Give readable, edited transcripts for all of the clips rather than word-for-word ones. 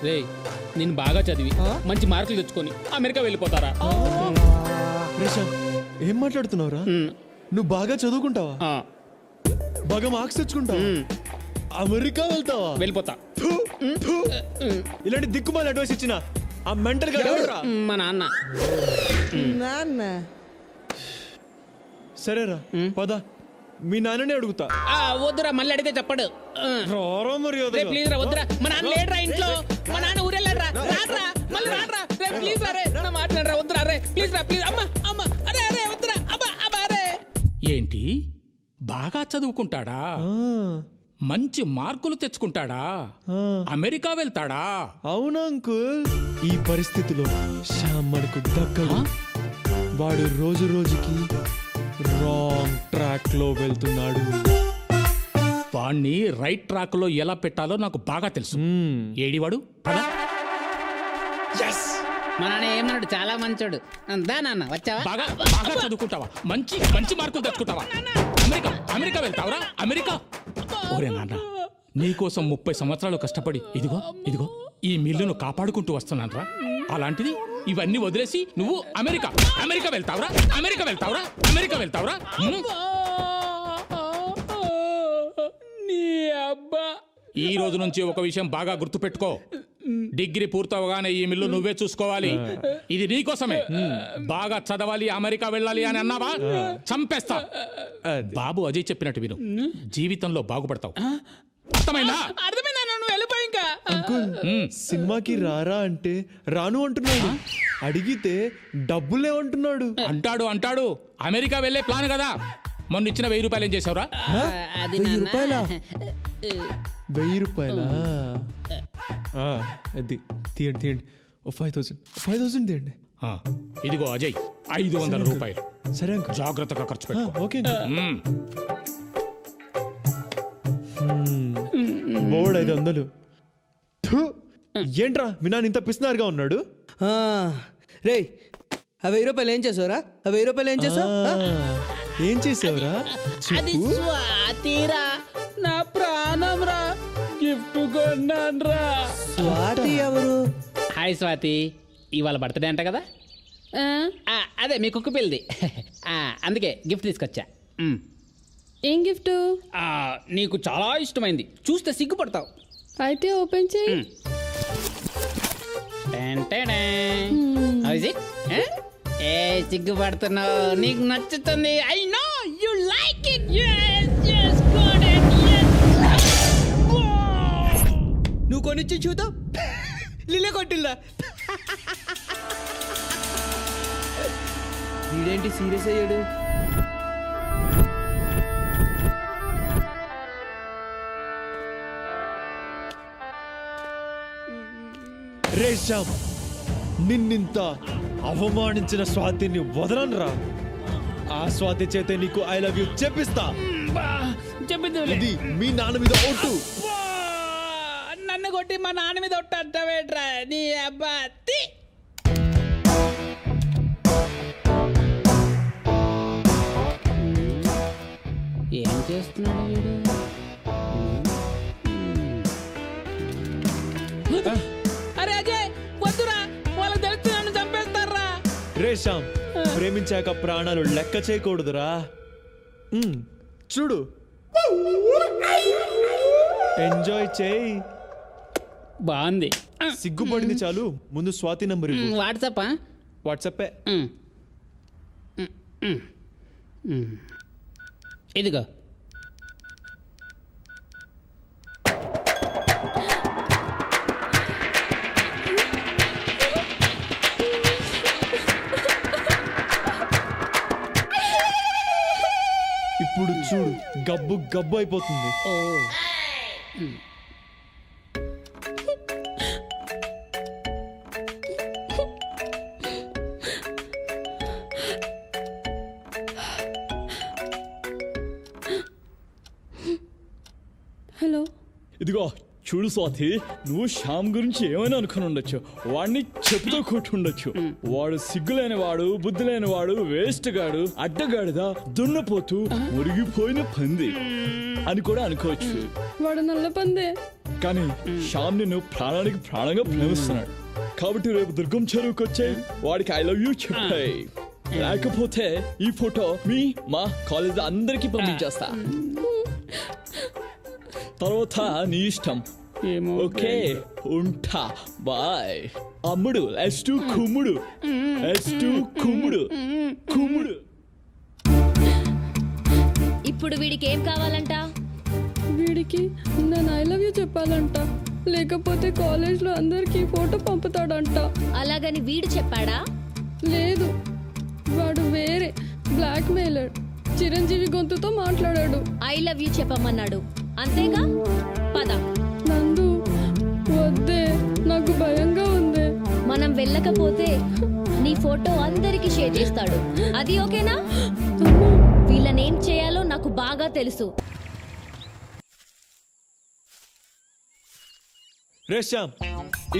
రేయ్ నేను బాగా చదివి మంచి మార్కులు తెచ్చుకొని అమెరికా వెళ్ళిపోతారా? ప్రశాంత్ ఏం మాట్లాడుతున్నావురా? నువ్వు బాగా చదువుకుంటావా? బాగా మార్క్స్ తెచ్చుకుంటావా? అమెరికా వెళ్తావా? వెళ్ళిపోతా. ఇలాంటి దిక్కుమాల అడ్వైస్ ఇచ్చిన ఆ మెంటల్ గా మా నాన్న. నాన్న సరేరా పద, మీ నాన్ననే అడుగుతా. వద్దురా, మళ్ళీ అడిగితే చెప్పడు. రారా మర్యాద. ప్లీజ్ రా, వద్దురా. మా నాన్న లేడురా ఇంట్లో. మా నాన్న ఊరెళ్ళారా? రాట్రా, మళ్ళీ రాట్రా. రే ప్లీజ్ రా, రే నా మాట్లాడరా. వద్దురా రే, ప్లీజ్ రా, ప్లీజ్. అమ్మా అమ్మా, అరే అరే వద్దురా. అబ్బా అబ్బా రే. ఏంటి బాగా చదువుకుంటాడా? మంచి మార్కులు తెచ్చుకుంటాడా? అమెరికా వెళ్తాడా? అవునా అంకుల్? ఈ పరిస్థితిలో శ్యామ్ మనకు దక్కడు. వాడు రోజు రోజుకి రాంగ్ ట్రాక్ లో వెళ్తున్నాడు. వాణ్ణి రైట్ ట్రాక్ లో ఎలా పెట్టాలో నాకు బాగా తెలుసు. ఏడివాడు పదా. మా నాన్న ఏమన్నాడు? చాలా మంచోడు. దా నాన్న, వచ్చావా? బాగా బాగా చదువుకుంటావా? మంచి మంచి మార్కులు తెచ్చుకుంటావా? అమెరికా అమెరికా వెళ్తావరా? అమెరికా? ఓరే నాన్న, నీకోసం 30 సంవత్సరాలు కష్టపడి ఇదిగో ఇదిగో ఈ మిల్లును కాపాడుకుంటూ వస్తున్నానరా. అలాంటిది ఇవన్నీ వదిలేసి నువ్వు అమెరికా అమెరికా వెళ్తావరా? అమెరికా వెళ్తావరా? అమెరికా వెళ్తావరా? నీ అబ్బా. ఈ రోజు నుంచి ఒక విషయం బాగా గుర్తుపెట్టుకో. డిగ్రీ పూర్తవగానే ఈ మిల్లు నువ్వే చూసుకోవాలి. ఇది నీకోసమే. బాగా చదవాలి, అమెరికా వెళ్ళాలి అని అన్నావా చంపేస్తా. బాబు అజయ్ చెప్పినట్టు విను, జీవితంలో బాగుపడతావు. అర్థమైందా? అర్థమైందా? నువ్వు వెళ్ళిపోయి ఇంకా. అంకుల్ సినిమాకి రారా అంటే రాను అంటున్నాడు. అడిగితే డబ్బులే అంటున్నాడు. అంటాడు అంటాడు. అమెరికా వెళ్ళే ప్లాన్ కదా. మొన్న ఇచ్చిన 1000 రూపాయలు ఏం చేసావురా? అది 1000 నాన్న. రూపాయలా? 1000 రూపాయలా? అది తీయండి తీయండి. 5000 తీయండి. ఇదిగో అజయ్, 500 రూపాయలు. సరే అంకుల్, జాగ్రత్తగా ఖర్చు పెట్టు. Okay board 500. ఏంట్రా మీ నాన్న ఇంత పిసినారుగా ఉన్నాడు? రే, ఆ 1000 రూపాయలు ఏం చేసావురా? ఆ 1000 రూపాయలు ఏం చేసావు? ఏం చేసావురా? అది స్వాతిరా, నా ప్రాణం రా. గిఫ్ట్ కొన్నాన్రా. స్వాతి ఎవరు? హాయ్ స్వాతి, ఇవాళ బర్త్డే అంట కదా? అదే మీ కుక్క పిల్లది. అందుకే గిఫ్ట్ తీసుకొచ్చా. ఏం గిఫ్ట్? నీకు చాలా ఇష్టమైంది, చూస్తే సిగ్గుపడతావు. అయితే ఓపెన్ చేయి. ఏ సిగ్గుపడుతున్నావు? నీకు నచ్చుతుంది. I know you like it. నువ్వు కొనిచ్చి చూద్దాం. లిల్లే కొట్టిల్లా. వీడేంటి సీరియస్ అయ్యాడు? రే శ్యామ్, నిన్నింత అవమానించిన స్వాతిని వదలనురా. ఆ స్వాతి చేతే నీకు ఐ లవ్ యూ చెప్పిస్తా. ఇది మీ నాన్న మీద ఒట్టు. నన్ను కొట్టి మా నాన్న మీద ఒట్టవేట్రా నీ అబ్బా. ఏం చేస్తున్నాడు వీడు? అరే అజయ్ వద్దురా, వాళ్ళకి తెలిసి నన్ను చంపేస్తారా. రే శ్యామ్, ప్రేమించాక ప్రాణాలు లెక్క చేయకూడదురా. చూడు, ఎంజాయ్ చేయి. బాగుంది. సిగ్గుపడింది చాలు, ముందు స్వాతి నంబర్ వాట్సాప్. వాట్సాప్. ఇదిగో. ఇప్పుడు చూడు, గబ్బు గబ్బు అయిపోతుంది. హలో, ఇదిగో చూడు స్వాతి, నువ్వు శ్యామ్ గురించి ఏమైనా అనుకుని ఉండొచ్చు, వాడిని చెప్పుతో కొట్టుండొచ్చు. వాడు సిగ్గులేని వాడు, బుద్ధి లేని వాడు, వేస్ట్ గాడు, అడ్డగాడిదా, దున్నపోతూ, మురిగిపోయిన పంది అని కూడా అనుకోవచ్చు. వాడు నల్ల పందే. కానీ శ్యామ్ నిన్ను ప్రాణానికి ప్రాణంగా ప్రేమిస్తున్నాడు. కాబట్టి రేపు దుర్గం చెరువుకి వచ్చే వాడికి ఐ లవ్ యూ చెప్పాయి. లేకపోతే ఈ ఫోటో మా కాలేజ్ అందరికి పంపించేస్తా. తర్వాత నీ ఇష్టం. ఓకే ఉంటా, బాయ్. అమ్ముడు ఎస్2 కుమ్ముడు, ఎస్2 కుమ్ముడు కుమ్ముడు. ఇప్పుడు వీడికి ఏం కావాలంట? వీడికి నేను ఐ లవ్ యూ చెప్పాలంట, లేకపోతే కాలేజ్లో అందరికీ ఫోటో పంపుతాడంట. అలాగని వీడు చెప్పాడా? లేదు, వాడు వేరే బ్లాక్ మెయిలర్. చిరంజీవి గొంతుతో మాట్లాడాడు. ఐ లవ్ యూ చెప్పమన్నాడు అంతేగా? పద. నందు వద్దే, నాకు భయంగా ఉంది. మనం వెళ్ళకపోతే నీ ఫోటో అందరికి షేర్ చేస్తాడు. అది ఓకేనా? వీళ్ళనేం చేయాలో నాకు బాగా తెలుసు. రే శ్యామ్,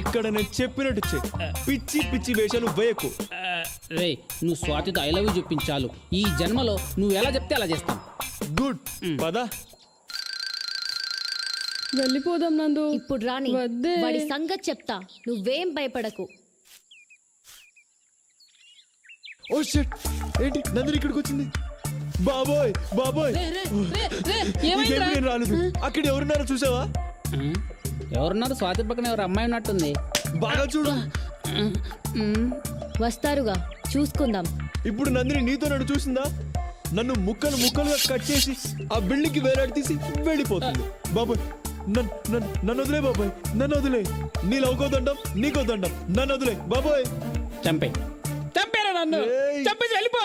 ఇక్కడ నేను చెప్పినట్టు చెయ్యి. పిచ్చి పిచ్చి వేషాలు వేయకు. రే నువ్వు స్వాతితో ఐ లవ్ యూ చెప్పించాలు. ఈ జన్మలో నువ్వు ఎలా చెప్తే అలా చేస్తాం. గుడ్ పద. వెళ్ళిపోదాం నందు. ఇప్పుడు రాని వద్దే. వాడి సంగతి చెప్తా, నువ్వేం భయపడకు. ఓ షట్, ఏంటి నందిని ఇక్కడికి వచ్చింది? బాబోయ్ బాబోయ్, నీకేం నేను రాలేదు. అక్కడ ఎవరున్నారో చూసావా? ఎవరున్నారు? స్వాతి పక్కన ఎవరు అమ్మాయి ఉన్నట్టుంది. బాగా చూడు. వస్తారుగా, చూసుకుందాం. ఇప్పుడు నందిని నీతో నన్ను చూసిందా? నన్ను ముక్కలు ముక్కలుగా కట్ చేసి ఆ బిల్డింగ్ కి వేలాడి తీసి వెళ్ళిపోతుంది. బాబోయ్, నన్ను వదిలే బాబోయ్, నన్ను వదిలే. నీ లవ్కోదండం నీకోదండం, నన్ను వదిలే బాబోయ్. చంపేరా నన్ను, చంపేసి వెళ్ళిపో.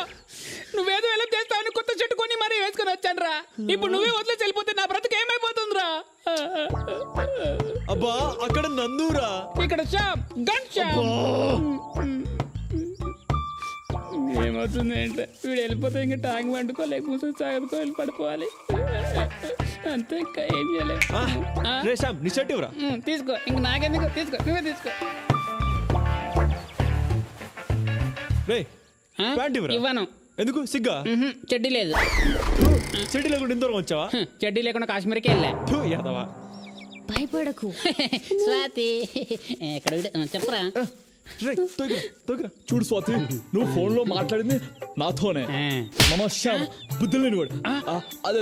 నువ్వేదో ఎలా చేస్తావని కొత్త చెట్టు కొని మరీ వేసుకొని వచ్చాను రా. ఇప్పుడు నువ్వే వదిలేసి వెళ్ళిపోతే నా బ్రతుకు ఏమైపోతుందిరా? అబ్బా అక్కడ నందురా, ఇక్కడ శ్యామ్, గన్ శ్యామ్. ఏమవుతుంది ఏంటో, వీడు వెళ్ళిపోతే ఇంకా ట్యాంక్ వండుకోలేక కూర్చొని సాగుకో వెళ్ళి పడుకోవాలి అంతే, ఇంకా ఏం చేయలేదు. రే శ్యామ్, నీ షర్ట్ ఇవ్వరా. తీసుకో, ఇంక నాకెందుకు, తీసుకో, నువ్వే తీసుకో. రే ప్యాంట్ ఇవ్వరా. ఇవ్వను. ఎందుకు? సిగ్గా? చెడ్డీ లేదు. చెడ్డీ లేకుండా ఇంతవరకు వచ్చావా? చెడ్డీ లేకుండా కాశ్మీర్కి వెళ్ళా. యాదవా. భయపడకు. స్వాతి ఎక్కడ చెప్పరా? రే తొగిరా. చూడు స్వాతి, నువ్వు ఫోన్ లో మాట్లాడింది నాతోనే. మామ శ్యామ్ బుద్ధి లేనివాడు, అదే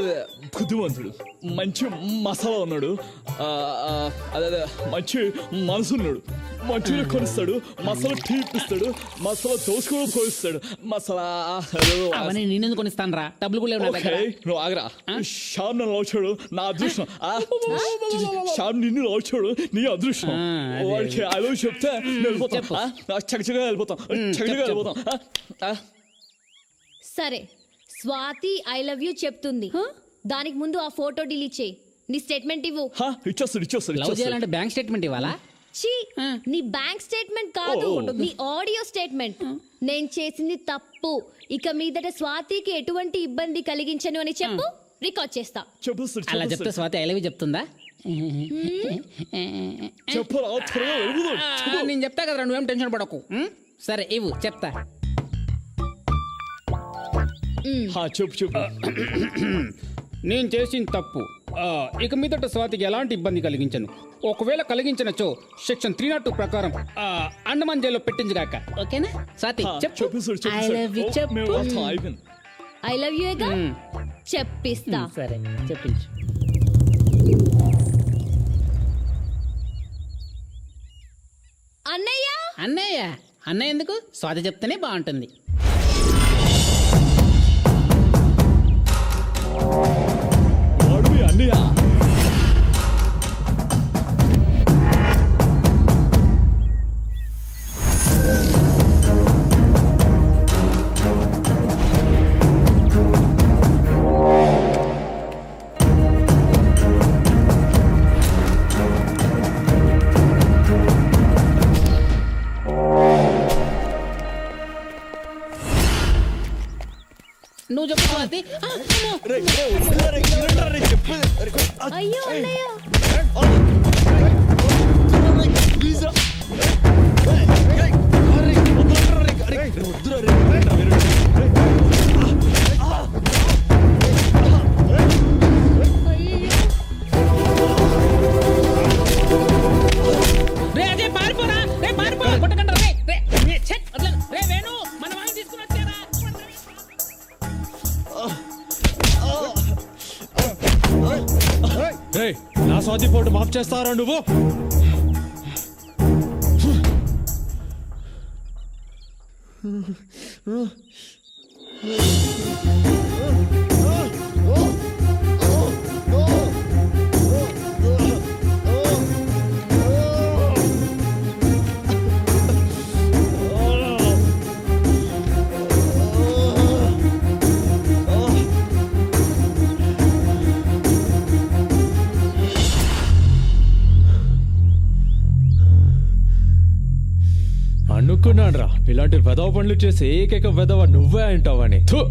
బుద్ధిమంతుడు, మంచి మసాలా ఉన్నాడు, అదే మంచి మనసు ఉన్నాడు. మంచిగా కొనిస్తాడు, మసాలా టీ ఇప్పిస్తాడు, మసాలా దోశ కూడా పోయిస్తాడు, మసాలా. అవన్నీ నేనెందుకు కొనిస్తాను రా, డబ్బులు కూడా లేవు నా దగ్గర. నువ్వు ఆగరా. శ్యామ్ నన్ను లవ్ నా అదృష్టం. శ్యామ్ నిన్ను లవ్ నీ అదృష్టం. వాడికి ఐ లవ్ చెప్తే వెళ్ళిపోతాం, చక్కగా వెళ్ళిపోతాం, చక్కగా వెళ్ళిపోతాం. సరే, స్వాతి ఐ లవ్ యూ చెప్తుంది. దానికి ముందు ఆ ఫోటో డిలీట్ చేయి. నీ స్టేట్మెంట్ ఇవ్వు. ఇచ్చేస్తాడు. లవ్ చేయాలంటే బ్యాంక్ స్టేట్మెంట్ ఇవ్వాలా? ఛీ, నీ బ్యాంక్ స్టేట్మెంట్ కాదు, నీ ఆడియో స్టేట్మెంట్. నేను చేసింది తప్పు, ఇక మీదట స్వాతికి ఎటువంటి ఇబ్బంది కలిగించను అని చెప్పు, రికార్డ్ చేస్తా. అలా చెప్తే స్వాతి ఐ లవ్ యూ చెప్తుందా? నేను చెప్తా కదరా, నువ్వేం టెన్షన్ పడకు. సరే ఇవ్వు, చెప్తా. చెప్పు. నేను చేసిన తప్పు ఇక మీదట స్వాతికి ఎలాంటి ఇబ్బంది కలిగించను. ఒకవేళ కలిగించనచో సెక్షన్ 302 ప్రకారం అండమాన్ జైల్లో పెట్టించగాక. ఓకేనా స్వాతి? చెప్పు. ఐ లవ్ యూ చెప్పు. ఐ లవ్ యూ చెప్పిస్తా. సరే చెప్పించు. అన్నయ్య. అన్నయ్య ఎందుకు? స్వాతి చెప్తేనే బాగుంటుంది. అన్నయ్య నువ్వు చెప్పు స్వాతి. అయ్యో అన్నయ్య. మాఫ్ చేస్తారా నువ్వు? అనుకున్నాను రా ఇలాంటి వెధవ పనులు చేసి ఏకైక వెధవ నువ్వే అంటావని. థు.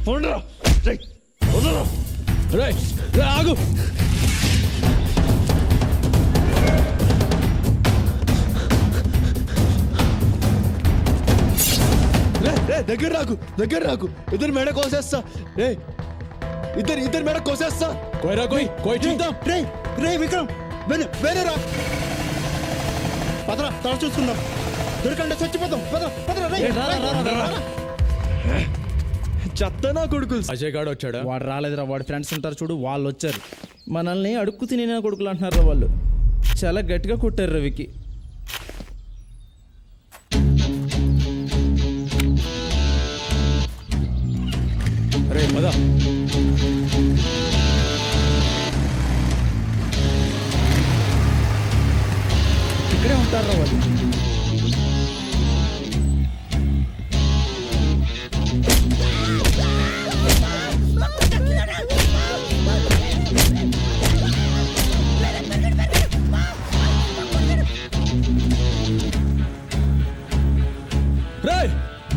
పోండ్రా. రేయ్, వదలరా. రేయ్, రేయ్, ఆగు. దగ్గర రాకు ఇద్దరు మెడ కోసేస్తా. రే ఇద్దరు మెడ కోసేస్తా. కోయరా కోయ్ చూద్దాం. రే విక్రమ్ వేరేరా పదరా తల చూసుకుందాం. దొరకండి చచ్చిపోతాం. చెత్తనా కొడుకులు. అజయ్ గాడు వచ్చాడా? వాడు రాలేదురా, వాడి ఫ్రెండ్స్ ఉంటారు చూడు, వాళ్ళు వచ్చారు. మనల్ని అడుక్కు తినే కొడుకులు అంటున్నారా వాళ్ళు. చాలా గట్టిగా కొట్టారు రవికి. రే పద. ఇక్కడే ఉంటారా వాళ్ళు.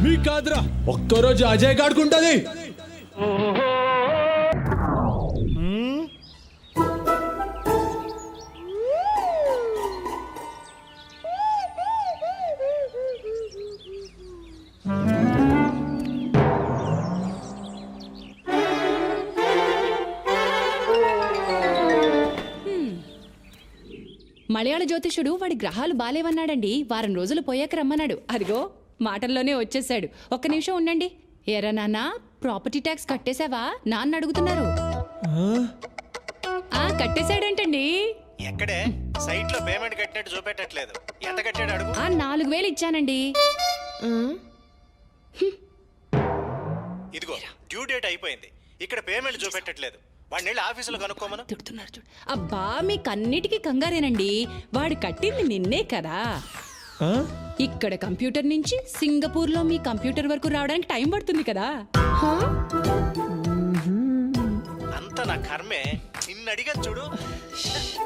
మీ కాదురా, ఒక్కరోజు అజయ్ గాడుకుంటది. మలయాళ జ్యోతిషుడు వాడి గ్రహాలు బాలేవన్నాడండి. వారం రోజులు పోయాక రమ్మన్నాడు. అదిగో మాటల్లోనే వచ్చేసాడు. ఒక్క నిమిషం ఉండండి. ఎరా నాన్న, ప్రాపర్టీ ట్యాక్స్ కట్టేశావా? నాన్న అడుగుతున్నారు. కట్టేశాడేంటండి? ఎక్కడే? సైట్ లో పేమెంట్ కట్టినట్టు చూపెట్టట్లేదు. ఎంత కట్టాడు అడుగు. 4,000 ఇచ్చానండి. ఇదిగో డ్యూ డేట్ అయిపోయింది. ఇక్కడ పేమెంట్ చూపెట్టట్లేదు. వాడిని వెళ్ళి ఆఫీసులో కనుక్కోమను. తిడుతున్నారు చూడు. అబ్బా మీకన్నిటికీ కంగారేనండి. వాడు కట్టింది నిన్నే కదా. ఇక్కడ కంప్యూటర్ నుంచి సింగపూర్ లో మీ కంప్యూటర్ వరకు రావడానికి టైం పడుతుంది కదా. అంత నా కర్మే. నిన్ను అడిగా చూడు.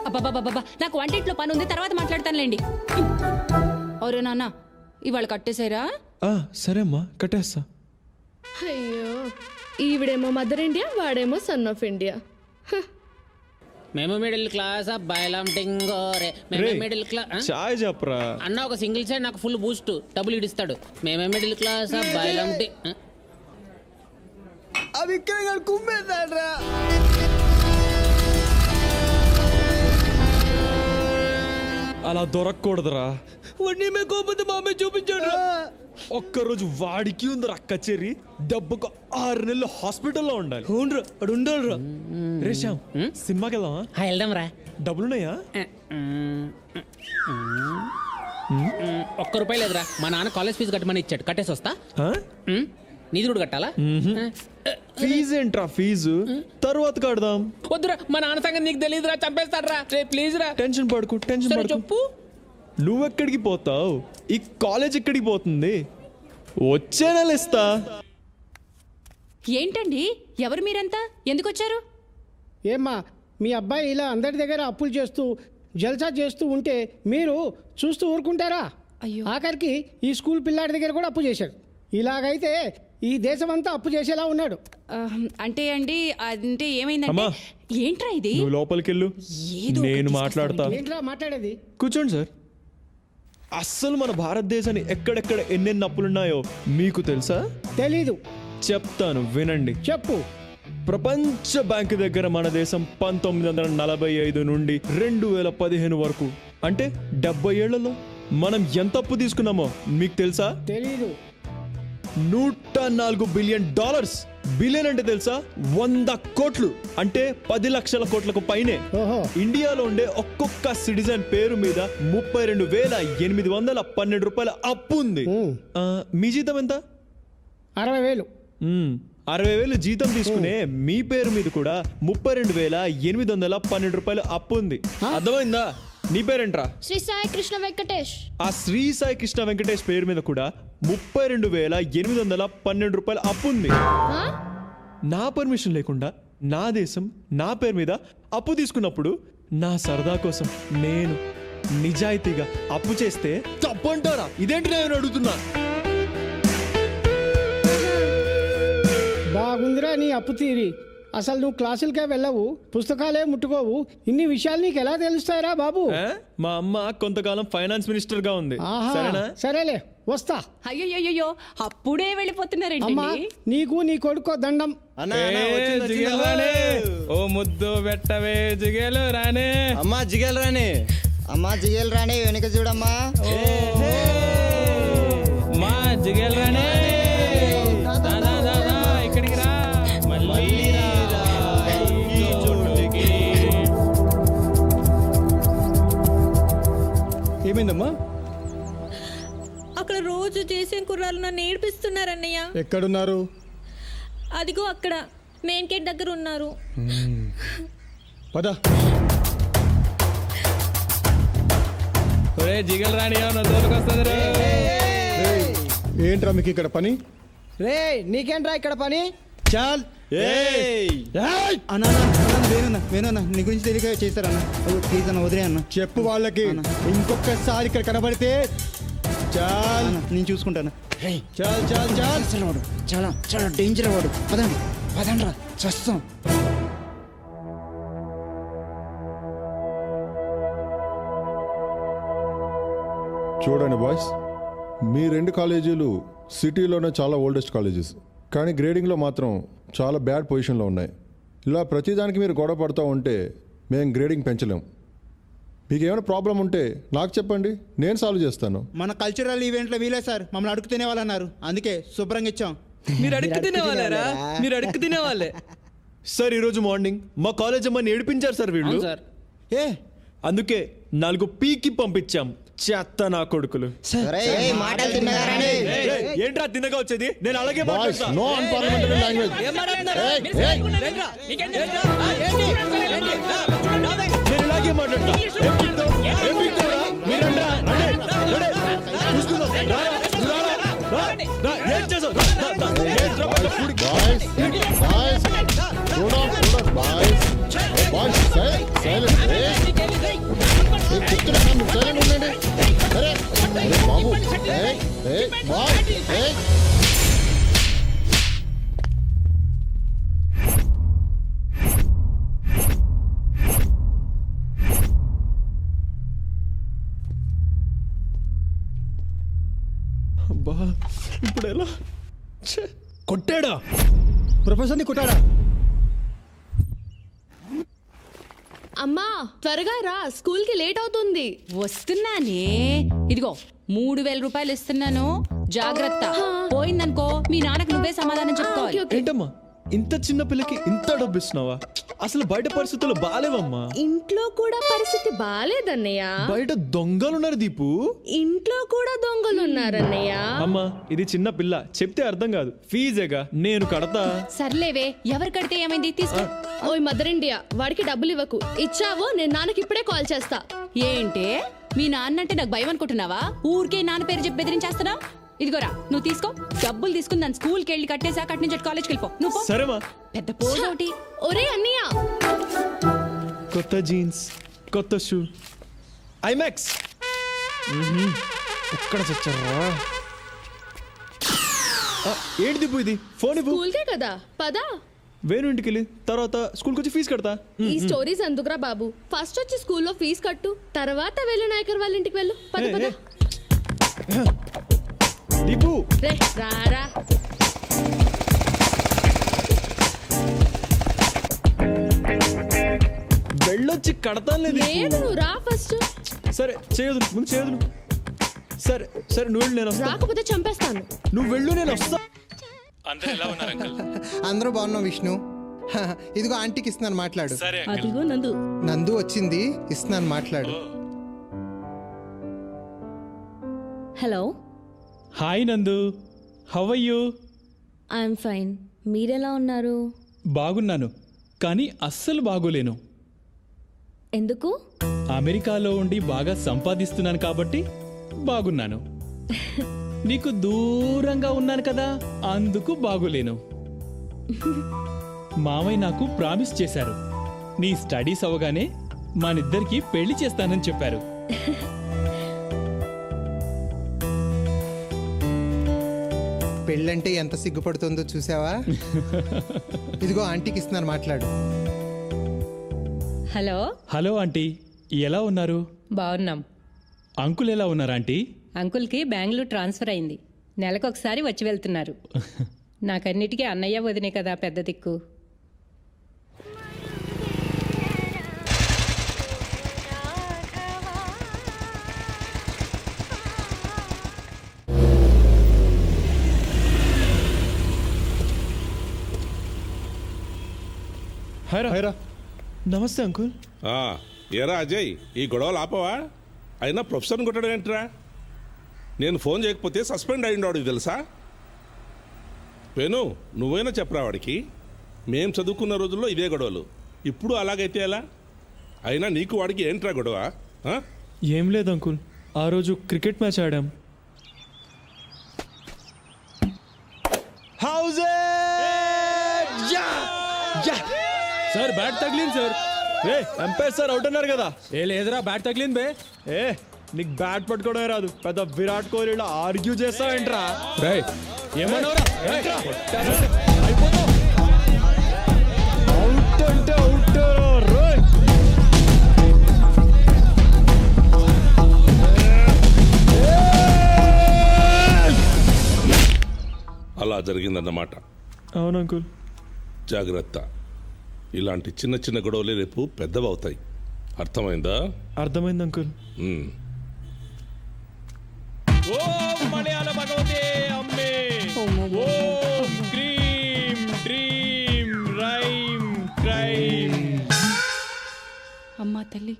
అబ్బాబాబాబా, నాకు వంటింట్లో పని ఉంది, తర్వాత మాట్లాడతానులేండి. ఓరే నాన్న, ఇవాళ కట్టేశారా? సరే అమ్మా, కట్టేస్తా. అయ్యో, ఈవిడేమో మదర్ ఇండియా, వాడేమో సన్ ఆఫ్ ఇండియా. మేము మిడిల్ క్లాస్ బయలం టింగోరే. మేము మిడిల్ క్లాస్. చాయ్ చెప్పరా అన్న, ఒక సింగిల్ సైడ్ నాకు ఫుల్ బూస్ట్ డబ్బులు ఇడిస్తాడు. మేమే మిడిల్ క్లాస్ బయలం అవి ఇక్కడ కుమ్మేస్తాడ్రా. అలా దొరకకూడదురా. వాడిని మేము కోపంతో మామే చూపించాడు. ఒక్కరోజు వాడికి ఉందిరా కచేరీ. దెబ్బకు 6 నెలలు హాస్పిటల్లో ఉండాలి. అవునరా, వాడు ఉండాలిరా. రేషాం, సినిమాకి వెళ్దామా? వెళ్దాం రా. డబ్బులున్నాయా? ₹1 లేదురా. మా నాన్న కాలేజ్ ఫీజు కట్టమని ఇచ్చాడు, కట్టేసి వస్తా. నీది కూడా కట్టాలా? ఫీజు ఏంట్రా? ఫీజు తర్వాత కడదాం. వద్దురా, మా నాన్న సంగతి నీకు తెలియదురా, చంపేస్తాడ్రా. రే ప్లీజ్ రా. టెన్షన్ పడుకో. చెప్పు. నువ్వెక్కడికి పోతావు? ఈ కాలేజ్ ఎక్కడికి పోతుంది? వచ్చే నెల ఇస్తా. ఏంటండి, ఎవరు మీరంతా? ఎందుకు వచ్చారు? ఏమ్మా, మీ అబ్బాయి ఇలా అందరి దగ్గర అప్పులు చేస్తూ జల్సా చేస్తూ ఉంటే మీరు చూస్తూ ఊరుకుంటారా? అయ్యో. ఆఖరికి ఈ స్కూల్ పిల్లాడి దగ్గర కూడా అప్పు చేశాడు. ఇలాగైతే ఈ దేశమంతా అప్పు చేసేలా ఉన్నాడు. అంటే అండి అంటే ఏమైందంటే అమ్మా. ఏంట్రా ఇది నువ్వు లోపలికి వెళ్ళు, ఏదో నేను ఒకటి మాట్లాడతా. ఏంట్రా మాట్లాడేది? కూర్చోండి సార్. అస్సలు మన భారతదేశాన్ని ఎక్కడెక్కడ ఎన్నెన్ని అప్పులున్నాయో మీకు తెలుసా? తెలీదు. చెప్తాను వినండి. చెప్పు. ప్రపంచ బ్యాంకు దగ్గర మన దేశం 1945 నుండి 2015 వరకు అంటే 70 ఏళ్లలో మనం ఎంత అప్పు తీసుకున్నామో మీకు తెలుసా? తెలీదు. 104 బిలియన్ డాలర్స్. బిలియన్ అంటే తెలుసా? 100 కోట్లు అంటే 10 లక్షల కోట్లకు పైనే. ఓహో. ఇండియాలో ఉండే ఒక్కొక్క సిటిజన్ పేరు మీద 32,812 రూపాయల అప్పు ఉంది. మీ జీతం ఎంత? 60,000. 60,000 జీతం తీసుకునే మీ పేరు మీద కూడా 32,812 రూపాయలు అప్పు ఉంది. అర్థమైందా? నీ పేరేంట్రా? శ్రీ సాయి కృష్ణ వెంకటేష్. ఆ శ్రీ సాయి కృష్ణ వెంకటేష్ పేరు మీద కూడా 32,812 రూపాయలు అప్పు ఉంది. నా పర్మిషన్ లేకుండా నా దేశం నా పేరు మీద అప్పు తీసుకున్నప్పుడు నా సరదా కోసం నేను నిజాయితీగా అప్పు చేస్తే తప్పంటారా? ఇదేంటి నేను అడుగుతున్నా. బాగుందిరా నీ అప్పు తీరి. అసలు నువ్వు క్లాసులకే వెళ్ళవు, పుస్తకాలే ముట్టుకోవు. ఇన్ని విషయాలు నీకు ఎలా తెలుస్తాయిరా బాబు? మా అమ్మ కొంతకాలం ఫైనాన్స్ మినిస్టర్ గా ఉంది. ఆహా, సరేనా? సరేలే వస్తా. అయ్యో అప్పుడే వెళ్ళిపోతున్నారండి. అమ్మా నీకు నీ కొడుకో దండం. ఓ ముద్దు పెట్టవే జిగేలు రానే. అమ్మా జిగేలు రాని, అమ్మా జిగేలు రాని, వెనుక చూడమ్మా. మా జిగేలు రానే. ఇక్కడికి రా. ఏమైందమ్మా? అక్కడ రోజు చేసే కుర్రాలు నన్ను ఏడిపిస్తున్నారన్నయ్య. ఎక్కడున్నారు? అదిగో అక్కడ మెయిన్ గేట్ దగ్గర ఉన్నారు. పద. జిగలు రాని వస్తుంది. ఏంట్రా మీకు ఇక్కడ పని? రే నీకేంట్రా ఇక్కడ పని? చాల్ వేణున్నా నీ గురించి తెలియక చేస్తారన్నా. ప్లీజ్ అన్న వదిలే అన్న. చెప్పు వాళ్ళకి ఇంకొకసారి ఇక్కడ కనబడితే చాల్ నేను చూసుకుంటాను. చాల్ చాల్ చాల్. వాడు చాలా చాలా డేంజర్ వాడు. పదండి పదండ్రా చస్తాం. చూడండి బాయ్స్, మీ రెండు కాలేజీలు సిటీలోనే చాలా ఓల్డెస్ట్ కాలేజెస్, కానీ గ్రేడింగ్లో మాత్రం చాలా బ్యాడ్ పొజిషన్లో ఉన్నాయి. ఇలా ప్రతిదానికి మీరు గొడవ పడుతూ ఉంటే మేము గ్రేడింగ్ పెంచలేం. మీకు ఏమైనా ప్రాబ్లం ఉంటే నాకు చెప్పండి, నేను సాల్వ్ చేస్తాను. మన కల్చరల్ ఈవెంట్లో వీలే సార్ మమ్మల్ని అడుగు తినేవాళ్ళు అన్నారు, అందుకే శుభ్రంగా ఇచ్చాం. మీరు అడుక్కు తినేవాళ్ళరా? మీరు అడుక్కు తినేవాళ్ళే సార్. ఈరోజు మార్నింగ్ మా కాలేజ్ అమ్మని ఏడిపించారు సార్ వీళ్ళు. ఏ అందుకే 4 పీకి పంపించాం. చెత్త నా కొడుకులు. ఏంట్రా తిన్నగా వచ్చేది? నేను అలాగే బాయ్స్, నో అన్పార్లమెంటరీ లాంగ్వేజ్. నేను ఇలాగే మాట్లాడతా. ఏం చేసావు? అబ్బా ఇప్పుడు ఎలా? కొట్టాడా? ప్రొఫెసర్ని కొట్టాడా? అమ్మా త్వరగా రా, స్కూల్ కి లేట్ అవుతుంది. వస్తున్నానే. ఇదిగో 3,000 రూపాయలు ఇస్తున్నాను, జాగ్రత్త. పోయిందనుకో మీ నాన్నకు నువ్వే సమాధానం చెప్పుకోవాలి. ఏంటమ్మా ఇంత చిన్న పిల్లకి ఇంత డబ్బు ఇస్తున్నావా? అసలు బయట పరిస్థితులు బాలేవమ్మా. ఇంట్లో కూడా పరిస్థితి బాలేదన్నయ్య. బయట దొంగలున్నారు దీపు. ఇంట్లో కూడా దొంగలున్నారన్నయ్య. అమ్మా ఇది చిన్న పిల్ల, చెప్తే అర్థం కాదు. ఫీజేగా నేను కడతా. సర్లేవే, ఎవరు కడితే ఏమైంది? తీసుకో. ఓయ్ మదర్ ఇండియా, వాడికి డబ్బులు ఇవ్వకు. ఇచ్చావో నేను నాన్నకి ఇప్పుడే కాల్ చేస్తా. ఏంటే మీ నాన్న అంటే నాకు భయం అనుకుంటున్నావా? ఊరికే నాన్న పేరు చెప్పి బెదిరించేస్తున్నా. ఇదిగోరా నువ్వు తీసుకో. డబ్బులు తీసుకుని నన్ను స్కూల్కి వెళ్ళి కట్టేసాక అటు నుంచి కాలేజ్కి వెళ్ళిపో. నువ్వు సరేమా? పెద్ద పోజ్ ఒకటి. ఒరే అన్నయ్య, కొత్త జీన్స్, కొత్త షూ, ఐమాక్స్. ఎక్కడ చచ్చారా? ఏంటి దిబ్బు ఇది? ఫోన్ ఇవ్వు. స్కూల్కే కదా పదా. వేణు ఇంటికి వెళ్ళి తర్వాత స్కూల్కి వచ్చి ఫీజు కడతా. ఈ స్టోరీస్ ఎందుకురా బాబు? ఫస్ట్ వచ్చి స్కూల్లో ఫీజు కట్టు, తర్వాత వెళ్ళు నాయకర్ వాళ్ళ ఇంటికి వెళ్ళు. పద పద. దిబ్బు రే రారా. వెళ్ళొచ్చి కడతాను లేదు. లేదు నువ్వు రా ఫస్ట్. సరే చేయదు, ముందు చేయదు. సరే సరే నువ్వు వెళ్ళు, నేను వస్తా. రాకపోతే చంపేస్తాను. నువ్వు వెళ్ళు, నేను వస్తా. అందరూ ఎలా ఉన్నారు అంకుల్? అందరూ బాగున్నాం విష్ణు. ఇదిగో ఆంటీకి ఇస్తున్నాను, మాట్లాడు. సరే అదిగో నందు. నందు వచ్చింది, ఇస్తున్నాను, మాట్లాడు. Hello, hi Nandu, how are you? I'm fine. మీరెలా ఉన్నారు? బాగున్నాను, కానీ అస్సలు బాగోలేను. ఎందుకు? అమెరికాలో ఉండి బాగా సంపాదిస్తున్నాను కాబట్టి బాగున్నాను. నీకు దూరంగా ఉన్నాను కదా, అందుకు బాగోలేను. మామయ్య నాకు ప్రామిస్ చేశారు, నీ స్టడీస్ అవగానే మనిద్దరికి పెళ్లి చేస్తానని చెప్పారు. పెళ్ళంటే ఎంత సిగ్గుపడుతుందో చూసావా? ఇదిగో ఆంటీకి ఇస్తున్నాను, మాట్లాడు. హలో. హలో ఆంటీ, ఎలా ఉన్నారు? బాగున్నాం. అంకుల్ ఎలా ఉన్నారు ఆంటీ? అంకుల్కి బెంగళూరు ట్రాన్స్ఫర్ అయింది, నెలకొకసారి వచ్చి వెళ్తున్నారు. నాకన్నిటికీ అన్నయ్య వదినే కదా పెద్ద దిక్కు. హైరా. నమస్తే అంకుల్. ఏరా అజయ్, ఈ గొడవలు ఆపవా? అయినా ప్రొఫెసర్ని కొట్టడం ఏంట్రా? నేను ఫోన్ చేయకపోతే సస్పెండ్ అయ్యిండు తెలుసా? వేణు, నువ్వైనా చెప్పరా వాడికి. మేం చదువుకున్న రోజుల్లో ఇదే గొడవలు, ఇప్పుడు అలాగైతే ఎలా? అయినా నీకు వాడికి ఏంట్రా గొడవ? ఏం లేదు అంకుల్, ఆ రోజు క్రికెట్ మ్యాచ్ ఆడాం. సార్ బ్యాట్ తగిలింది సార్. రే ఎంపైర్ సార్ అవుట్ అన్నారు కదా. ఏ లేదురా, బ్యాట్ తగిలింది బే. ఏ నీకు బ్యాట్ పట్టుకోవడమే రాదు, పెద్ద విరాట్ కోహ్లీలో ఆర్గ్యూ చేస్తావేంట్రా? రే ఏమన్నావురా? అవుట్ అంటే అవుట్. అలా జరిగిందన్నమాట. అవును అంకుల్. జాగ్రత్త, ఇలాంటి చిన్న చిన్న గొడవలే రేపు పెద్దవవుతాయి. అర్థమైందా? అర్థమైంది అంకుల్. ఓం మలయాళ భగవతే అమ్మే, ఓం క్రీం డ్రీం రైం క్రైం. అమ్మా తల్లి.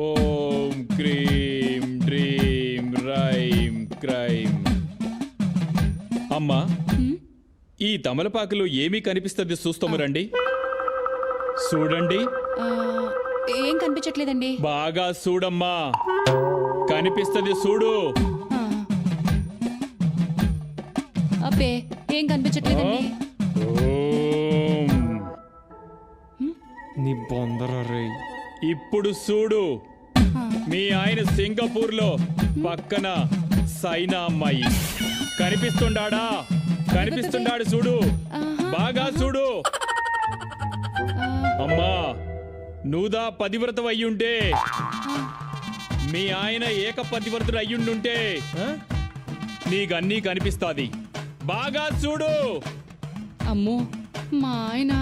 ఓం క్రీం డ్రీం రైం క్రైం. అమ్మా, ఈ తమలపాకులో ఏమీ కనిపిస్తుంది చూస్తాము రండి. చూడండి. ఏం కనిపించట్లేదండి. బాగా చూడమ్మా, కనిపిస్తుంది చూడు. అబ్బే ఏం కనిపించట్లేదండి. నీ బొందర రే. ఇప్పుడు చూడు, మీ ఆయన సింగపూర్ లో పక్కన సైనా అమ్మాయి కనిపిస్తుండాడా? కనిపిస్తుండాడు చూడు, బాగా చూడు. అమ్మా, నువ్వుదా పతివ్రతం అయ్యుంటే, మీ ఆయన ఏకపతివ్రతుడు అయ్యుండుంటే నీకన్నీ కనిపిస్తాది. బాగా చూడు. అమ్మో, మా ఆయన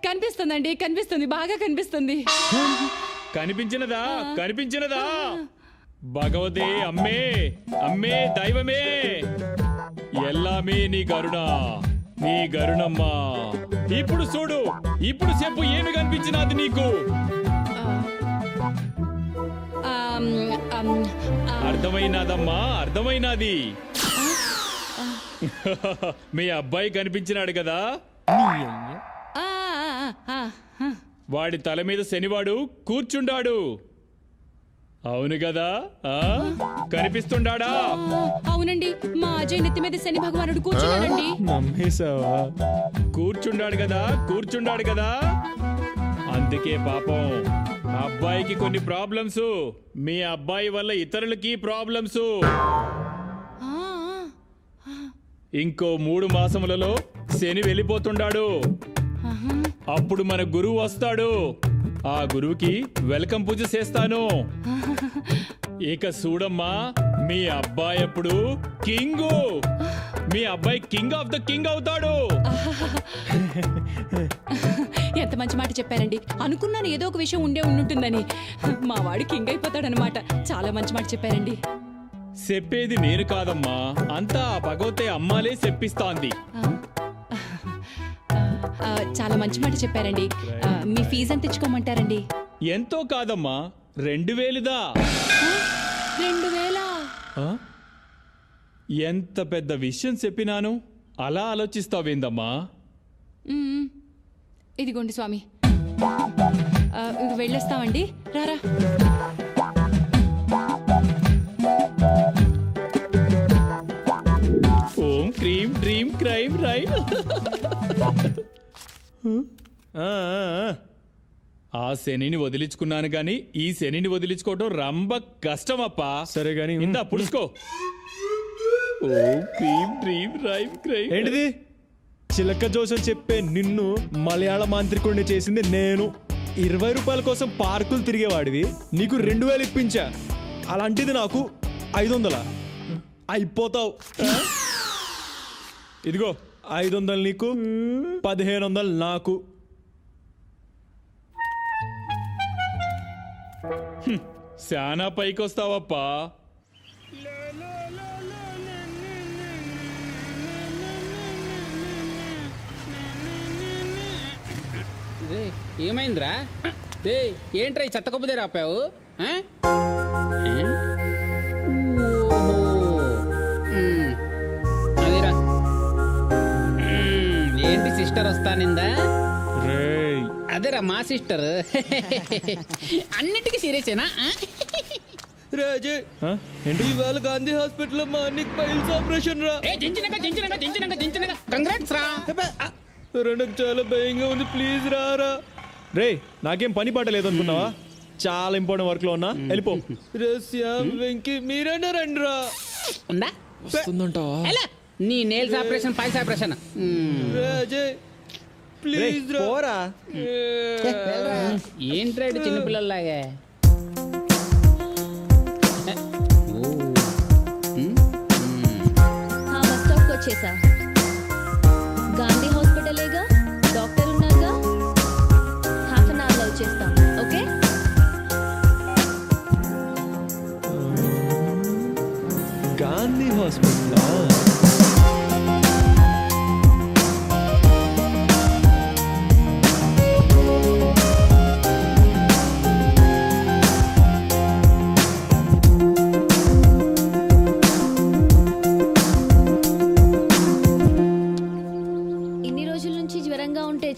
కనిపిస్తుందండి, కనిపిస్తుంది, బాగా కనిపిస్తుంది. కనిపించినదా? కనిపించినదా? భగవతే అమ్మే, అమ్మే దైవమే, ఎల్లామే నీ గరుణ, నీ గరుణమ్మా. ఇప్పుడు చూడు, ఇప్పుడు చెప్పు, ఏమి కనిపించినది నీకు? అర్థమైనదమ్మా, అర్థమైనది. మీ అబ్బాయి కనిపించినాడు కదా, వాడి తల మీద శనివాడు కూర్చుండాడు. అవును కదా? కనిపిస్తుండాడా? అవునండి, మా అజయ్ నెత్తి మీద శని భగవానుడు కూర్చున్నాడండి. నమ్మేశావా? కూర్చుండాడు కదా, కూర్చుండాడు కదా. అందుకే పాపం అబ్బాయికి కొన్ని ప్రాబ్లమ్స్, మీ అబ్బాయి వల్ల ఇతరులకి ప్రాబ్లమ్స్. ఇంకో 3 మాసములలో శని వెళ్ళిపోతుండాడు. అప్పుడు మన గురువు వస్తాడు. ఆ గురువుకి వెల్కమ్ పూజ చేస్తాను. ఇక చూడమ్మా, మీ అబ్బాయి అప్పుడు కింగు. మీ అబ్బాయి కింగ్ ఆఫ్ ద కింగ్ అవుతాడు. ఎంత మంచి మాట చెప్పారండి. అనుకున్నాను ఏదో ఒక విషయం ఉంటుందని. మా వాడు కింగ్ అయిపోతాడనమాట. చాలా మంచి మాట చెప్పారండి. చెప్పేది నేను కాదమ్మా, అంతా ఆ భగవతే అమ్మాలే చెప్పిస్తాంది. చాలా మంచి మాట చెప్పారండి. మీ ఫీజు ఎంత తెచ్చుకోమంటారండి? ఎంతో కాదమ్మా, 2000దా. 2000? ఎంత పెద్ద విషయం చెప్పినాను, అలా ఆలోచిస్తావేందమ్మా? ఇదిగోండి స్వామి, వెళ్ళొస్తామండి. రారా. ఓం క్రీం డ్రీమ్ క్రైమ్ రైమ్. ఆ శనిని వదిలించుకున్నాను గాని ఈ శనిని వదిలించుకోవడం రంబ కష్టమప్పా. సరే గాని ఇందా పుడుచుకో. ఓం క్రీం డ్రీమ్ రైమ్ క్రైమ్. ఏంటిది? చిలక జోసం చెప్పే నిన్ను మలయాళ మాంత్రికుడిని చేసింది నేను. 20 రూపాయల కోసం పార్కులు తిరిగేవాడివి, నీకు 2000 ఇప్పించా. అలాంటిది నాకు 500. అయిపోతావు. ఇదిగో 500 నీకు, 1500 నాకు. శానా పైకొస్తావప్పా. ఏమైందిరా? ఏంట్రా ఈ చెత్త కొబ్బరి రాపావు? అదేరా, ఏంటి సిస్టర్ వస్తానిందా? అదేరా మా సిస్టర్. అన్నిటికీ సీరియసేనా? రాజే, ఇవాళ గాంధీ హాస్పిటల్లో మా అన్నికి పైల్స్ ఆపరేషన్ రా. కంగ్రాట్స్ రా. నాకు చాలా భయంగా ఉంది, ప్లీజ్ రారా. రే, నాకేం పని పాట లేదనుకున్నావా? చాలా ఇంపార్టెంట్ వర్క్ లో ఉన్నా, వెళ్ళిపో. శ్యామ్, వెంకీ, మీరైనా రండి రా. ఉందా? వస్తుందంటావా? నీ nails operation, piles operation. Raje please రా. ఏంట్రా చిన్నపిల్లలాగా? బస్ స్టాప్కి వచ్చేసా. గాంధీ హాస్పిటలేగా, డాక్టర్ ఉన్నారుగా. హాఫ్ అన్ అవర్లో వచ్చేస్తాం. ఓకే? గాంధీ హాస్పిటల్.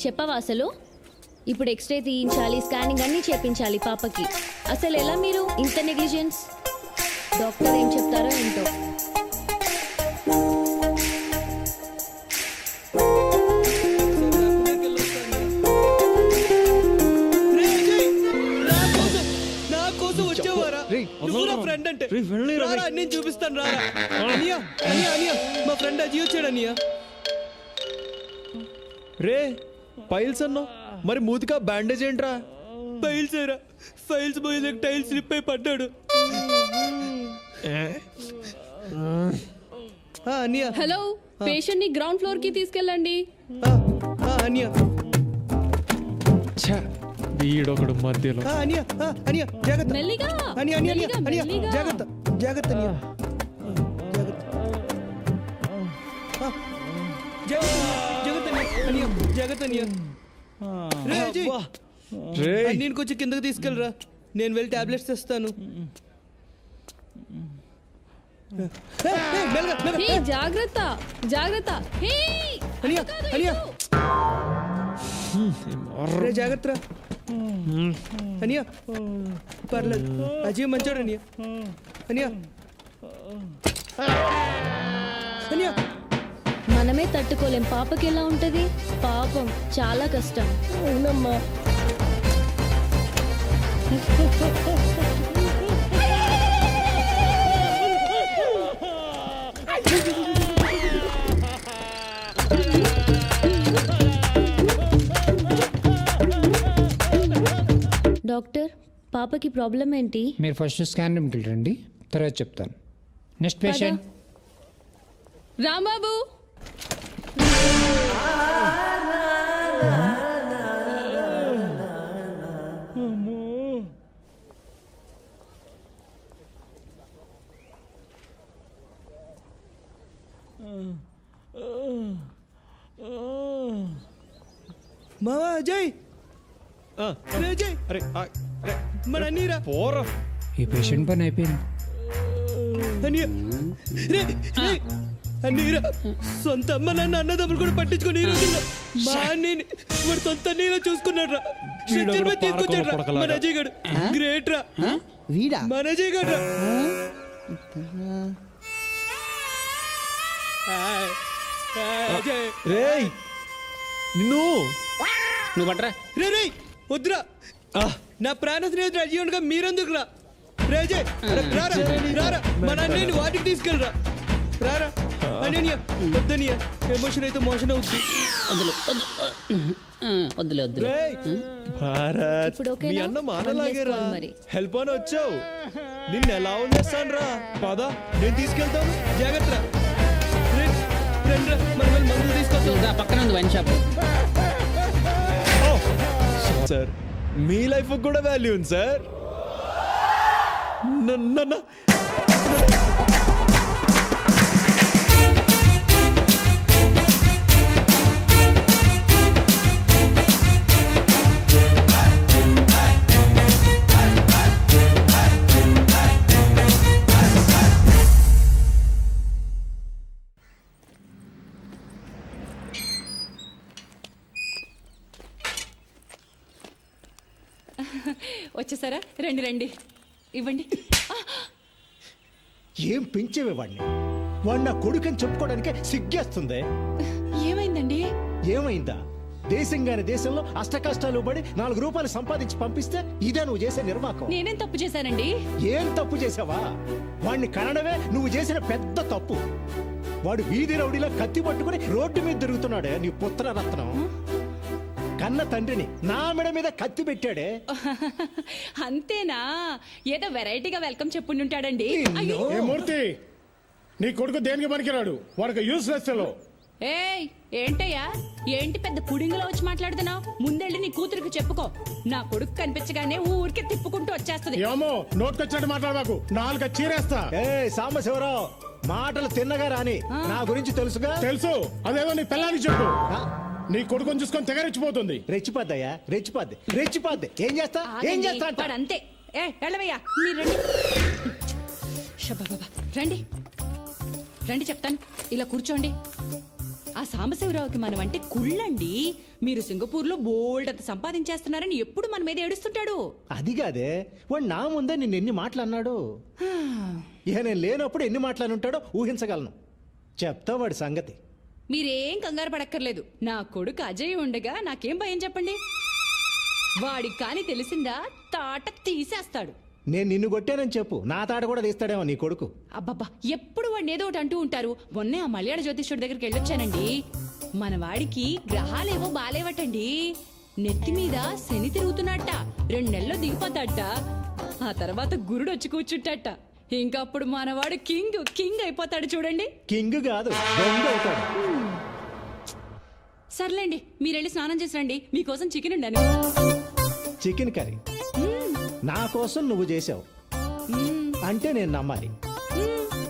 చెప్పవా అసలు? ఇప్పుడు ఎక్స్రే తీయించాలి, స్కానింగ్ అన్నీ చేపించాలి పాపకి. అసలు ఎలా మీరు ఇంత నెగ్లిజెన్స్? డాక్టర్ ఏం చెప్తారో ఏంటో. నా కోసం వచ్చేవారా? ఫ్రెండ్ అంటే నేను చూపిస్తాను. రారా అనియా, అనియా, అనియా, మా ఫ్రెండ్ అజీ వచ్చాడు. అనియా, రే పైల్స్ అన్నా, మరి మూతికా బ్యాండేజ్ ఏంట్రా? ఫైల్స్ ఏరా, ఫైల్స్ పోయి టైల్స్ స్లిప్ అయి పడ్డాడు. హలో, పేషెంట్ ని గ్రౌండ్ ఫ్లోర్ కి తీసుకెళ్ళండి. అనియా, వీడొకడు మధ్యలో. అనియా, అనియా, జాగ్రత్త. మెల్లిగా, అనియా, అనియా, మెల్లిగా, అనియా, మెల్లిగా. జాగ్రత్త, జాగ్రత్త. అనియా, జాగ్రత్త. అనియా, నేను కొంచెం కిందకి తీసుకెళ్ళరా, నేను వెళ్ళి టాబ్లెట్స్ తెస్తాను. హే, జాగ్రత్త, జాగ్రత్త. హే, అనియా, అనియా, జాగ్రత్త. అనియా, పర్లేదు, అజయ్ మంచోడు. అనియా, అనియా, అనియా. మనమే తట్టుకోలేం, పాపకి ఎలా ఉంటది? పాపం చాలా కష్టం. అవునమ్మా. డాక్టర్ పాపకి ప్రాబ్లం ఏంటి? మీరు ఫస్ట్ స్కాన్ రూమ్కి వెళ్ళండి, తర్వాత చెప్తాను. Next patient. రాంబాబు మావా అజయ్, రే అజయ్, అరే మన అన్నీరా పోరా. ఈ పేషెంట్ పని అయిపోయింది. అన్నయ్య, రే రే, అన్నీరా సొంత అమ్మ నాన్న అన్నదమ్ములు కూడా పట్టించుకొని ఈ రోజుల్లో మా అన్నయ్యని వాడు సొంత అన్నయ్యలో చూసుకున్నాడు రా. స్ట్రెచ్చర్ మీద తీసుకొచ్చాడు రా మన అజయ్ గారు. గ్రేట్ రా వీడా మన అజయ్ గారు రా. అజయ్ రేయ్ నిన్ను నువ్వు పట్రా. రే రే వద్దురా, నా ప్రాణ స్నేహితుడు అజీవన్గా మీరెందుకు రా? రే అజయ్, రారా రారా, మన అన్నయ్యని వాటికి తీసుకెళ్ళరా. రారా అన్నయ్య, వద్దనియ ఎమోషన్ అయితే మోషన్ అవుద్ది. వద్దులే వద్దులే. రేయ్ భారత్, ఇప్పుడు ఓకేనా? మీ అన్న మానలాగేరా. పని చేసుకోవాలి మరి. హెల్ప్ అని వచ్చావు, నిన్ను ఎలా వదిలేస్తాను రా. పద నేను తీసుకెళ్తాను. జాగ్రత్త రా. రండి రా, మనం వెళ్ళి మందులు తీసుకొస్తాం. పక్కన ఉంది వైన్ షాప్. సార్ మీ లైఫ్ కూడా వాల్యూ ఉంది సార్. నన్ను వచ్చేసారా? రండి రండి, ఇవ్వండి. ఏం పెంచేవే వాడిని? వాడు నా కొడుకని చెప్పుకోవడానికే సిగ్గేస్తుంది. ఏమైందండి? ఏమైందా? దేశంగానే దేశంలో అష్ట కష్టాలు పడి 4 రూపాయలు సంపాదించి పంపిస్తే ఇదే నువ్వు చేసే నిర్వాకం. నేనేం తప్పు చేశానండి? ఏం తప్పు చేసావా? వాడిని కనడమే నువ్వు చేసిన పెద్ద తప్పు. వాడు వీధి రౌడీలో కత్తి పట్టుకుని రోడ్డు మీద తిరుగుతున్నాడే నీ పుత్రరత్నం. కన్న తండ్రిని నా మెడ మీద కత్తి పెట్టాడే. అంతేనా? ఏదో వెరైటీగా వెల్కమ్ చెప్పుంటాడండి. మూర్తి, నీ కొడుకు దేనికి పనికిరాడు, వాడికి యూస్లెస్ ఫెలో. ఏయ్ ఏంటయ్యా, ఏంటి పెద్ద పుడింగులో వచ్చి మాట్లాడుతున్నావు? ముందెళ్ళి నీ కూతురికి చెప్పుకో. నా కొడుకు కనిపించగానే ఊరికే తిప్పుకుంటూ వచ్చేస్తది. ఏమో నోట్కొచ్చినట్టు మాట్లాడబాకు, 4 చీరేస్తా. ఏ సాంబశివరావు, మాటలు తిన్నగా రాని. నా గురించి తెలుసుగా? తెలుసు, అదేదో నీ పిల్లానికి చెప్పు. నీ కొడుకుని చూసుకొని తెగరెచ్చిపోతుంది. రెచ్చిపోద్దయ్యా, రెచ్చిపోద్ది. ఏం చేస్తా వాడు అంతే. ఏ వెళ్ళవయ్యా, మీరు రండి. శబ్బబ్బబ్బ, రండి రండి చెప్తాను. ఇలా కూర్చోండి. ఆ సాంబశివరావుకి మనం అంటే కుళ్ళండి. మీరు సింగపూర్లో బోల్డ్ అంత సంపాదించేస్తున్నారని ఎప్పుడు మన మీద ఏడుస్తుంటాడు. అది కాదే, వాడు నా ముందే నిన్ను ఎన్ని మాటలు అన్నాడు. ఇక నేను లేనప్పుడు ఎన్ని మాటలు ఉంటాడో ఊహించగలను. చెప్తా వాడి సంగతి. మీరేం కంగారు పడక్కర్లేదు. నా కొడుకు అజయ్ ఉండగా నాకేం భయం చెప్పండి. వాడికి కాని తెలిసిందా తాట తీసేస్తాడు. నేను నిన్ను కొట్టానని చెప్పు, నా తాట కూడా తీస్తాడేమో నీ కొడుకు. అబ్బబ్బా, ఎప్పుడు వాడిని ఏదో ఒకటి అంటూ ఉంటారు. మొన్నే ఆ మలయాళ జ్యోతిష్యుడి దగ్గరికి వెళ్ళొచ్చానండి. మన వాడికి గ్రహాలేవో బాలేవటండి. నెత్తి మీద శని తిరుగుతున్నట్ట. 2 నెలల్లో దిగిపోతాడట. ఆ తర్వాత గురుడు వచ్చి కూర్చుంటాట. ఇంకప్పుడు మనవాడు కింగ్ అయిపోతాడు చూడండి. కింగ్ కాదు, దొంగ అవుతాడు. సర్లేండి, మీరెళ్ళి స్నానం చేసి రండి. మీకోసం చికెన్ ఉండాను. చికెన్ కర్రీ నా కోసం నువ్వు చేసావు అంటే నేను నమ్మాలి.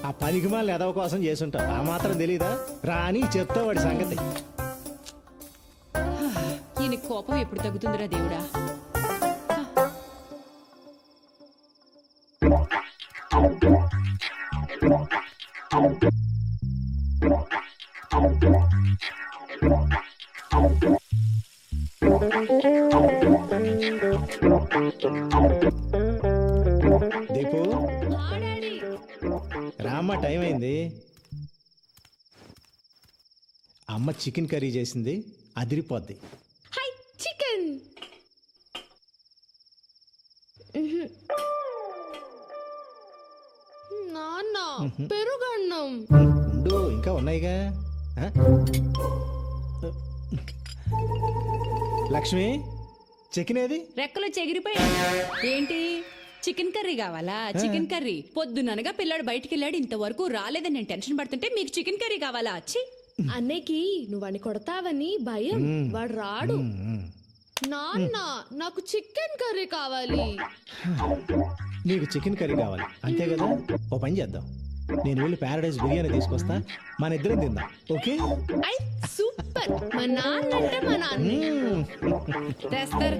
ఆ పనికి మాలిన ఎదవ కోసం చేసుంటావు, ఆ మాత్రం తెలీదా? రాని చెప్తా వాడి సంగతి. ఈయన కోపం ఎప్పుడు తగ్గుతుందిరా దేవుడా. దీపు, రామ్మ, టైం అయింది. అమ్మ చికెన్ కర్రీ చేసింది, అదిరిపోద్ది. చికెన్ పెరుగన్నం. ఉండు ఇంకా ఉన్నాయిగా. ఆ? లక్ష్మి చికెన్ ఏది? రెక్కలు చెగిరిపోయాయి. ఏంటి చికెన్ కర్రీ కావాలా? చికెన్ కర్రీ పొద్దుననగా పిల్లాడు బయటికి వెళ్ళాడు, ఇంతవరకు రాలేదని నేను టెన్షన్ పడుతుంటే మీకు చికెన్ కర్రీ కావాలా? ఛీ! అన్నయ్యకి నువ్వు వాడిని కొడతావని భయం. వాడు రాడు. నాన్న నాకు చికెన్ కర్రీ కావాలి. నీకు చికెన్ కర్రీ కావాలి అంతే కదా? ఓ పని చేద్దాం, నేను వెళ్ళి ప్యారడైజ్ బిర్యానీ తీసుకొస్తా, మన ఇద్దరం తిందాం. ఓకే? I super. మా నాన్న అంటే మా నాన్న.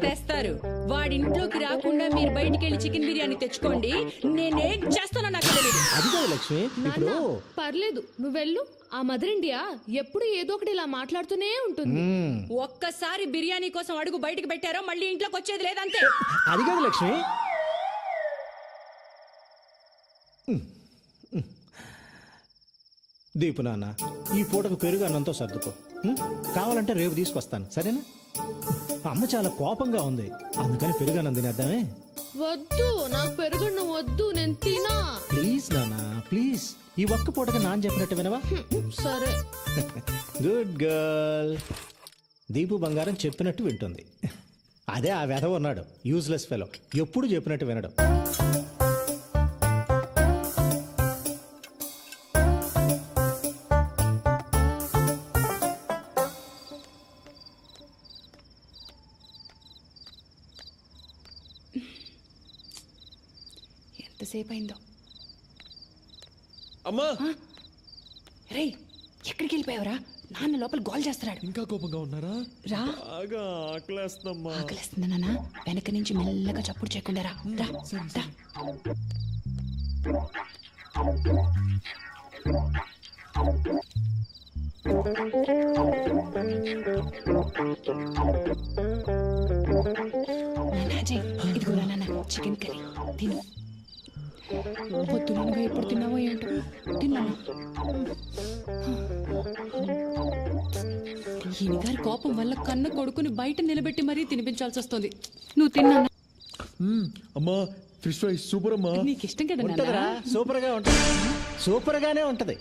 తెస్తారు. వాడింట్లోకి రాకుండా మీరు బయటికి వెళ్ళి చికెన్ బిర్యానీ తెచ్చుకోండి. నేనేం చేస్తానో నాకు తెలియదు. అది కాదు లక్ష్మి, ఇప్పుడు పర్లేదు నువ్వు వెళ్ళు. ఆ మదర్ ఇండియా ఎప్పుడు ఏదో ఒకటి ఇలా మాట్లాడుతూనే ఉంటుంది. ఒక్కసారి బిర్యానీ కోసం అడుగు బయటికి పెట్టారో మళ్ళీ ఇంట్లోకి వచ్చేది లేదంతే. అది కాదు లక్ష్మి. దీపు నాన్న, ఈ పూటకు పెరుగు అన్నంతో సర్దుకో. కావాలంటే రేపు తీసుకొస్తాను, సరేనా? అమ్మ చాలా కోపంగా ఉంది, అందుకని పెరుగు అన్నం తినేద్దామే. వద్దు, నాకు పెరుగన్నం వద్దు, నేను తినా. ప్లీజ్ నాన్న ప్లీజ్, ఈ ఒక్క పూటగా నాన్న చెప్పినట్టు వినవా? సరే. Good girl. దీపు బంగారం చెప్పినట్టు వింటుంది. అదే ఆ వెధవ ఉన్నాడు, యూజ్లెస్ ఫెలో, ఎప్పుడు చెప్పినట్టు వినడం. ఎంతసేపు అయిందో. అమ్మా రే, ఎక్కడికి వెళ్ళిపోయావురా? నాన్న లోపల గోల్ చేస్తున్నాడు. ఇంకా కోపంగా ఉన్నారా? రా. బాగా ఆకలేస్తుందమ్మా. ఆకలేస్తుందా నాన్న? వెనక నుంచి మెల్లగా చప్పుడు చేయకుండా రా. రా. రా. ఇదిగో నాన్న చికెన్ కర్రీ తిను. పొద్దునగా ఎప్పుడు తిన్నావో ఏంటో. తిన్నా. ఈయన గారి కోపం వల్ల కన్న కొడుకుని బయట నిలబెట్టి మరీ తినిపించాల్సి వస్తుంది. నువ్వు తిన్నా. అమ్మా ఫిష్ ఫ్రై సూపర్ అమ్మా. నీకు ఇష్టం కదా ఉంటుందిరా, సూపర్ గా ఉంటది, సూపర్ గానే ఉంటది.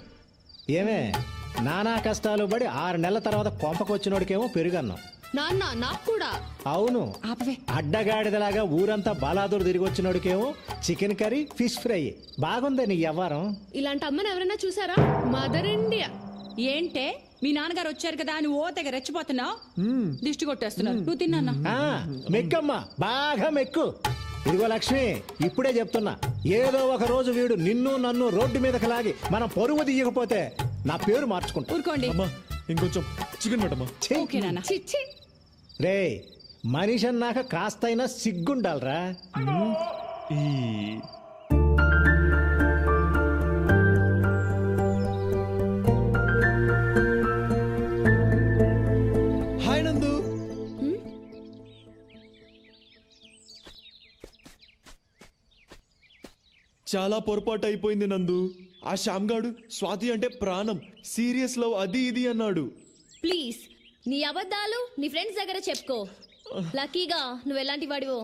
ఏమే నానా కష్టాలు పడి 6 నెలల తర్వాత కొంపకొచ్చినోడికేమో పెరుగన్నాం. నాన్న నాకు కూడా. అవును, అడ్డగాడిదలాగా ఊరంతా బాలాదూరు తిరిగి వచ్చినోడికేమో చికెన్ కర్రీ ఫిష్ ఫ్రై. బాగుంది నీ వ్యవహారం. ఇలాంటి అమ్మని ఎవరైనా చూసారా? Mother India. ఏంటే మీ నాన్నగారు వచ్చారు కదా అని ఓ తెగ రెచ్చిపోతున్నావు, దిష్టి కొట్టేస్తున్నావు. నువ్వు తిన్నా. మెక్కమ్మా, బాగా మెక్కు. ఇదిగో లక్ష్మి, ఇప్పుడే చెప్తున్నా, ఏదో ఒక రోజు వీడు నిన్ను నన్ను రోడ్డు మీదకి లాగి మనం పరువు తీయకపోతే నా పేరు మార్చుకుంటా. ఊరుకోండి. ఇంకొంచెం చికెన్ పెట్టమ్మా. రే, మనిషి అన్నాక కాస్తైనా సిగ్గుండాలరా. హాయ్ నందు. చాలా పొరపాటు అయిపోయింది నందు. ఆ శ్యామ్గాడు స్వాతి అంటే ప్రాణం, సీరియస్ లవ్ అది ఇది అన్నాడు. ప్లీజ్ నీ అబద్ధాలు నీ ఫ్రెండ్స్ దగ్గర చెప్పుకో. లక్కీగా నువ్వు ఎలాంటి వాడివో